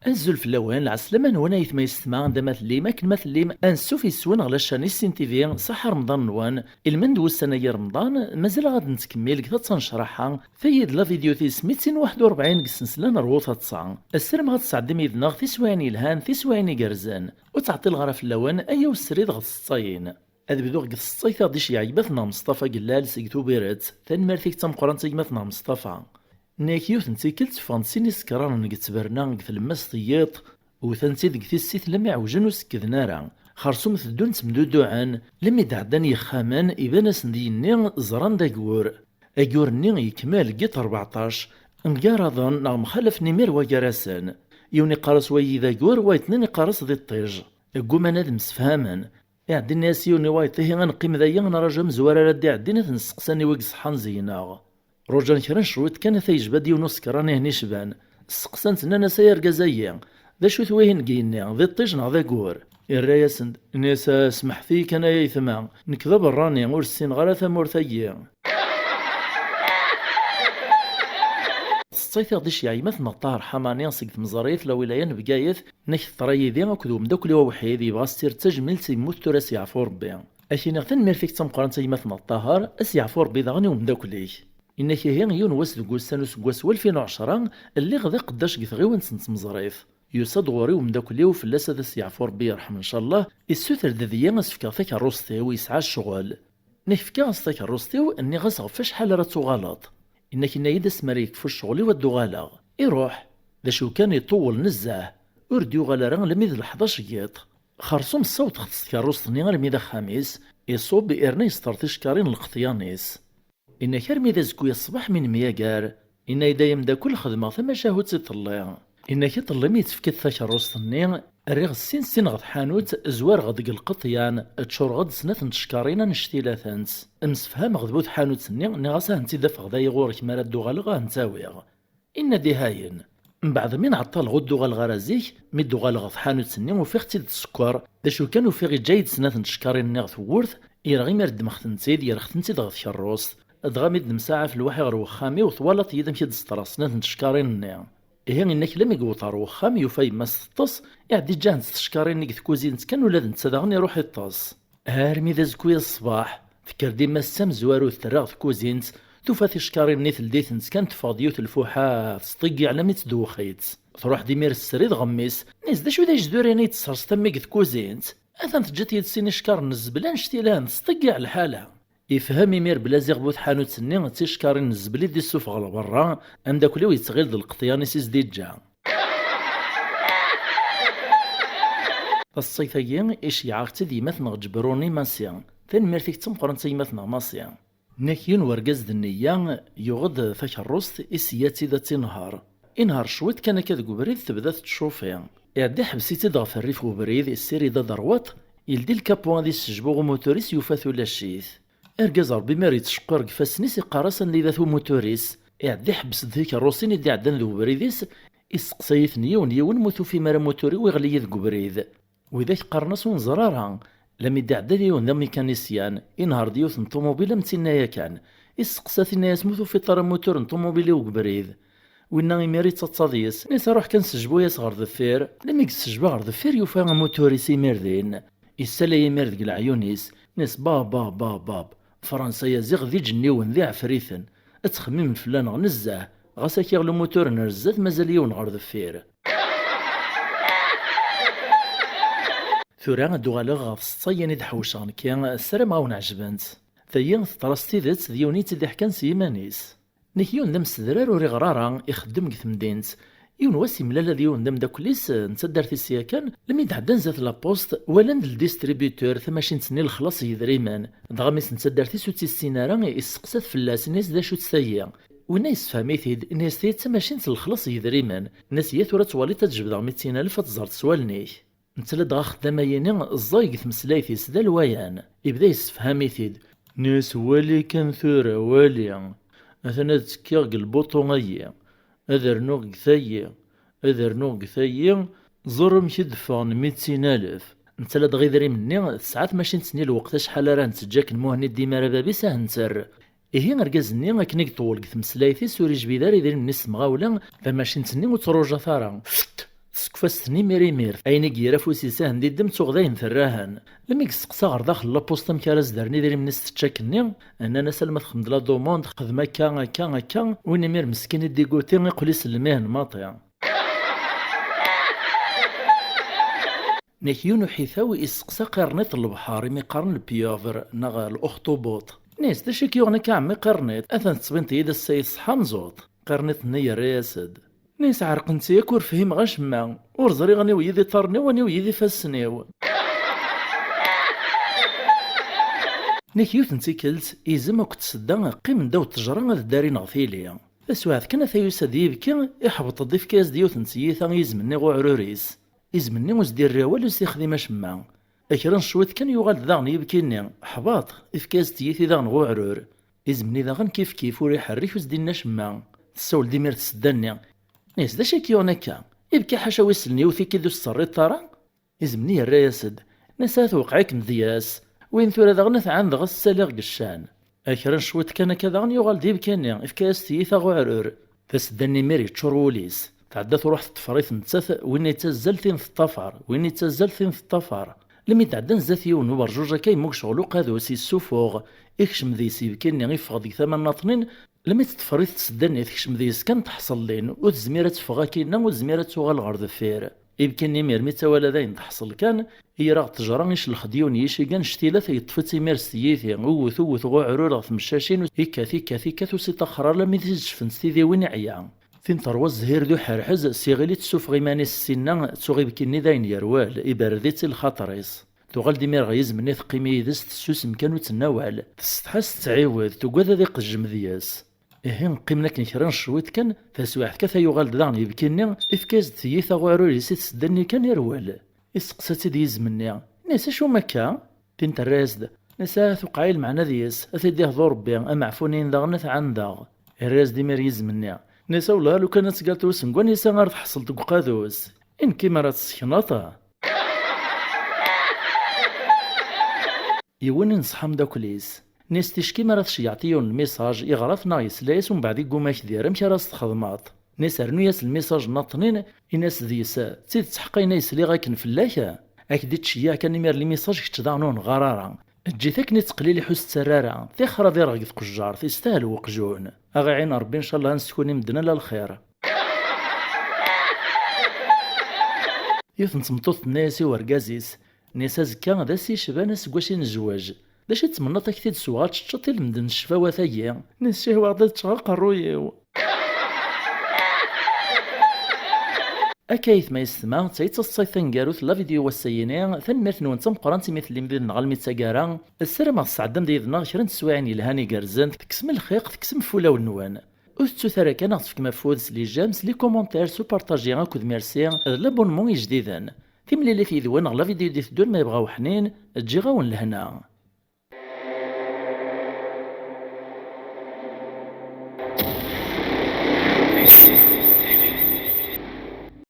أنزل في اللوان العسلامة نونايث ما يستمع عندما ثليم أكن ما ثليم أنسو في السوان على الشاني سين تيفي صح رمضان نوان المند والسنة يا رمضان مازال غاد نتكمل كذا تنشرحها ثيد لا فيديو تيس 241 قسنسلا نروضها تصعن السلام غاد تسعد ميدنا في سواني الهان في سواني قرزان وتعطي الغرا في اللوان أيا والسريد غاد الصاين هذا بدو غد الصيث غادي شي عيباتنا مصطفى قلال سيكتو بيرات ثان مارثيك تمقران تيماتنا مصطفى ناكيوث نتيكلت فانسيني سكران نكتبرنا في المسطيات وثنتي ديك تيسيت لما عوجن وسكد نارا خرصوم ثدون تمدودوعان لما دعدان يخامان إبانا سنديني زران داكور أكور ني يكمال قيت 14 نقارضان نعم خلف نمير وجراسان يوني قارس وي داكور وايتنين قارس ذي الطيج قوما نادم سفهاما يعدي الناس يوني وايطيه غنقيم ذايا نراجع مزوارا ردي عدينا تنسقساني ويقص حان زينا رجان كران شرويت كان تيجبد يونس كراني هني شبان سقسانت نانا ساير كازايا ذا شو ثوين قينا ذي الطيجنا ذا قور الرايسند ناس اسمح فيك انا يثما نكذب الراني ورسين غالا ثمور ثيا الصيف غديش يعيمات نطار حمانيا سقت مزاريث لولايان بقايث نكث طري ذي وكذوم داكلي ووحيد يبغى ستير تجمل تيموت تراس يعفو ربي اشي نغتن ميرفيك تمقران تيمات نطاهر اس يعفو ربي ضغني ومداكلي إنك هي يونس دوكوسان وسكواس 2010 اللي غدا قداش قث غيوان سنت مزريث يوساد غوري ومداكليو فلاس هذا سيعفو ربي يرحم إن شاء الله السوثر ذذيا غسفكا ثاك الروستيو ويسعى الشغل نفكا غسفكا الروستيو أني غسغف شحال راه تغلط إنك نايد اسمريك في الشغل ودو غالا يروح ذا شو كان يطول نزاه ورديو غالا راه لميذ الحضاش يط خرصوم الصوت خصك الروستني غير ميذا خامس يصوب بإرنا يسترطيش كارين القطيانيس إن كرمي ذا زكويا الصباح من مياقار إن يدايم دا كل خدمة ثم شاهد تطلع إن كي طلمي تفكت ثاك الروستني الريغ السين سين غد حانوت زوار غد القطيان تشور غد سنة نشكارينا نشتيلاثانت امسفهام غدبوت حانوت سني نغاسا انتي دافغ دا يغورك مراد دوغالغا نتاويغ إن دي هاين من بعد من عطال غد دوغال غرازيك مي دوغال غد حانوت سني وفيغتي السكر دا شو كانوا فيغي جايد سنة نشكارين نغ ثورث يرغي مرد مختنتيد يرختنتيد غد كروست دغاميد نمساعة في الوحي غير وخامي وطوالط يدم كيد ستراسنا نتشكارين النعم إيه إنك لما يقوطر وخامي وفاي ما ستطس يعدي جان تشكارين نيك كوزين كان ولا نتسدغني روح يطاس هارمي ذا زكويا الصباح فكر ديما السام زوارو الثراغ في كوزين توفا تشكارين نيث لديثنت كانت فاضيو تلفوحات سطيقي على ميت دوخيت تروح ديمير السريد غميس نيز دا شو دا جدوريني يتصرس تميك كوزين أثن تجات يدسيني شكار نزبلان شتيلان سطيقي على الحالة يفهم يمير بلا زيغ بوت حانوت سني تيشكارين الزبلي دي السوف غلا برا ام داكلي ويتغيل د القطيان سيز ديجا الصيفيين ايش يعاقتي ديما جبروني ماسيان ثان ميرتيك تمقرن تيماتنا ماسيان ناكيون ورقاز دنيا يغض ثاك الروست اسياتي ذا تنهار انهار شويت كان كذ بريد تبدا تشوفي يعدي حبسيتي ضغف الريف وبريد السيري دا دروات يلدي الكابوان دي السجبوغ موتوريس يوفاثو لاشيث ارجاز ربي ماري تشقر قفاسنيس يقارسا اللي ذاتو موتوريس يعدي حبس ذيك الروسين يدي عدان ذو بريديس يسقسايث نيون يون موتو في مرا موتوري ويغلي ذو بريد وذاك قرناس ونزرارا لم يدي عدان يون ذا ميكانيسيان ينهار ديوث نطوموبيل متنايا كان يسقساث الناس موتو في طار موتور نطوموبيلي وكبريد وإنا يماري تتصاديس ناس روح كان سجبو يصغر ذفير لم يكسجبو غير ذفير يوفا موتوريس يمردين يسالا يمرد العيونيس ناس باب فرنسا يزيغ ذي جنيون ذي عفريثن اتخمم فلان غنزاه غاسا كيغلو موتور نرزات مازال يون غير ذفير ثورا دوغالغ غاف الصياني دحوشان كيان السلام غاون عجبانت ثيان ثطرستي ذات ديونيت ذي حكان سيمانيس نكيون دم سدرار وري غرارا يخدم كثمدينت يون واسي ملالا ديون دم داكوليس نتدار في السياكان لم يتعدان زات لابوست ولا الديستريبيوتور ثماشين تسني الخلاص يدريمان دغاميس نتدار في سوتي السينارا يسقسات فلاس ناس دا شو تسايا وناس فهميثيد ناس تيت ثماشين الخلاص يدريمان ناس يثورة توالي تجبد غ 200,000 تزار تسوالني نتلا دغا خدامة يني الزايق ثمسلايثيس دا الويان يبدا يسفهميثيد ناس والي كان ثورة والي مثلا تكيغ البوطونية أذرنوغ ثايا زرم كدفان 200,000 نتلا دغي ذري مني ساعات ماشي نتسني الوقت شحال راه نتجاك المهني ديما راه بابي ساه نتر إيه رجزني أكنك طول قث مسلايثي سوري جبيدار يدير من اسم غاولا فماشي نتسني وتروجا ثارا تسكفاستني مير اين كيرا فوسيساه ندي دم تغذاين ثراهن لما يسقسا غير داخل لابوستا مكاراز دارني ديري من تشاكني انا سلمت خدمت لا دوموند خدمه كا وين مير مسكين ديغوتي يقول يسلميه ماطيا نيكيونو حيثاوي يسقسا قرنيط البحار ميقارن البيوفر نغا الاخطبوط نيس دا شكيوغنا كاع قرنيط اثن تصبنت يدا السيد صحا مزوط قرنيط نيا راسد نيس عرقنت ياكور فهم غشما ورزري غني ويدي طرني واني ويدي فاسنيو نيكيوث نتيكلت إيزم وكت سدا قيم داو التجرة غاد داري نغثيليا أسواث كان ثايوسا ديبكي يحبط الضيف كاس ديوث نتيثا يزمني غو عروريس يزمني وزدير الراول ويستخدم أشما أكران شويت كان يغال ذاغن يبكيني حباط إفكاس تيثي ذاغن غو عرور يزمني ذاغن كيف وريح الريح وزدينا شما تساول ديمير تسداني نيس دا شاكيون هكا يبكي حاشا ويسلني وثي كيدو السريط ترى يزمني الرايسد نسات وقعك مذياس وين ثورا دغنث عن دغ السالغ قشان اكران شويت كان كذا يغال ديب كاني افكاس تيثا غو عرور تسدني ميري تشوروليس تعدى تروح تفريث نتسث وين يتزل ثين في الطفر وين يتزل ثين في الطفر لم يتعدى نزاثي ونبرجوجا كاي موك شغلو قادوسي السفوغ يكشم ذي سيبكيني غيفغ ديك ثمان ناطنين لما تتفريث تسدني تكشم ذي سكان تحصل لين وتزميرة تفغا كينا وتزميرة تغال غرد الثير يمكن مير متوالا ذاين تحصل كان يراغ تجران يشلخ ديون يشيغان شتيلات يطفتي مير ستيثي ووث غو عرور ثمشاشين هيكا ثوسي تخرى لما تجفن ستيذي وين عيا ثين تروى الزهير ذو حرحز سيغلي تسوفغي ماني السنة تسوغي بكني ذاين يروال إبارديتي الخطريس تغال ديمير غيز مني ثقيمي يدس تسوس مكانو تناوال تستحس تعيوذ تقوذ ذي قجم ذياس إيه نقيم لك نكران شويت كان فسواح كثا يغال دان يبكيني إفكاز تيثا غوارو يسيت سدني كان يروال يسقساتي ديز مني ناسا شو مكا تنت الرازد ناسا ثقعيل معنا ديس أثيديه ذو ربي أمعفونين داغنث عن داغ الراز ديمير يز مني ناسا والله لو كانت قالتو سنقوان يسا غار تحصل تقاذوس إن كيما راه تسكناطا يوين نصحام داكليس ناس تشكي مرة يعطيون الميساج يغرفنا يسلايس ومن بعد يقوم دير مشي راس تخدمات ناس رنو ياس الميساج ناطنين الناس ديسا تزيد تحقينا يسلي غاكن فلاكا اكدي تشيا كان يمير لي ميساج كتضاعنون غرارا جيتك نتقليل حس تسرارا تيخرا دير غيث قجار تيستاهل وقجون اغاعين ربي ان شاء الله نسكوني مدنا للخير يثنت مطوط الناس ورقازيس ناس زكا داسي شبان سكواشي نزواج داش يتمنى تكتيد سوغات تشطي المدن الشفاوة ثايا ناس شهوة عضل تشغل الرويو أكايث ما يسمع تايت الصيثن قاروث لا فيديو والسيني ثنمرت نونتم قرانتي مثل مدن نغال تاكارا السلام الصعدم ديدنا شرنت سواعني الهاني قرزن تكسم الخيق تكسم فولا والنوان أستو ثرا كان غتفك مفوز لي جامس لي كومونتير سو بارطاجي غاكود ميرسي لابونمون جديدا تيملي لي في ذوان لا فيديو دي تدور ما يبغاو حنين تجي غاون لهنا